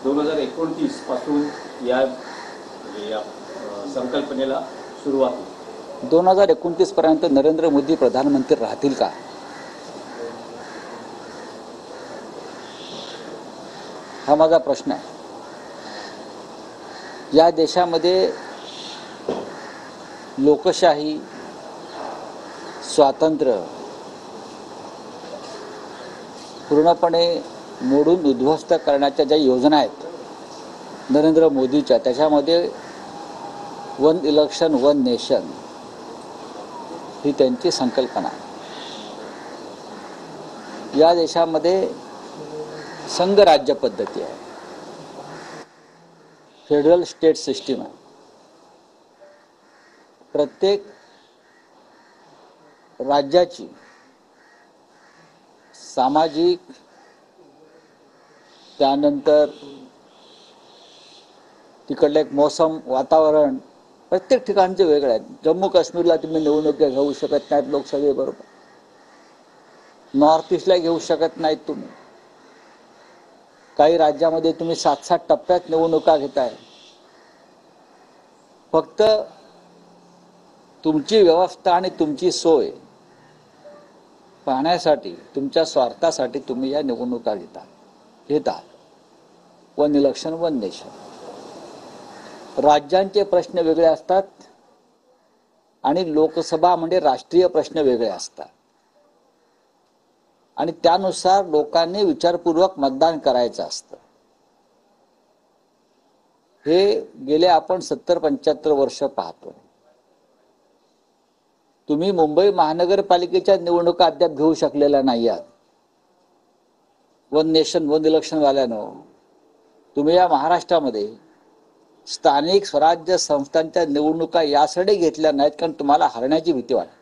2029 पासून या संकल्पनेला सुरुवात होईल. 2029 पर्यंत नरेंद्र मोदी प्रधानमंत्री राहतील का? हा माझा प्रश्न आहे. या देशामध्ये लोकशाही, स्वातंत्र्य पूर्णपणे मोडून उद्ध्वस्त करण्याच्या ज्या योजना आहेत नरेंद्र मोदीच्या, त्याच्यामध्ये वन इलेक्शन वन नेशन ही त्यांची संकल्पना आहे. या देशामध्ये संघ राज्य पद्धती आहे, फेडरल स्टेट सिस्टीम आहे. प्रत्येक राज्याची सामाजिक, त्यानंतर तिकडलं एक मोसम, वातावरण प्रत्येक ठिकाणचे वेगळे आहेत. जम्मू काश्मीरला तुम्ही निवडणुका घेऊ शकत नाहीत लोकसभेबरोबर, नॉर्थ ईस्टला घेऊ शकत नाहीत तुम्ही. काही राज्यामध्ये तुम्ही 7-7 टप्प्यात निवडणुका घेताय. फक्त तुमची व्यवस्था आणि तुमची सोय पाहण्यासाठी, तुमच्या स्वार्थासाठी तुम्ही या निवडणुका घेता. One election one nation. राज्यांचे प्रश्न वेगळे असतात आणि लोकसभा म्हणजे राष्ट्रीय प्रश्न वेगळे असतात आणि त्यानुसार लोकांनी विचारपूर्वक मतदान करायचं असतं. हे गेले आपण 70-75 वर्ष पाहतो. तुम्ही मुंबई महानगरपालिकेच्या निवडणुका अद्याप घेऊ शकलेल्या नाही आहात वन नेशन वन इलेक्शन वाल्यानं. तुम्ही या महाराष्ट्रामध्ये स्थानिक स्वराज्य संस्थांच्या निवडणुका यासाठी घेतल्या नाहीत कारण तुम्हाला हरण्याची भीती वाटते.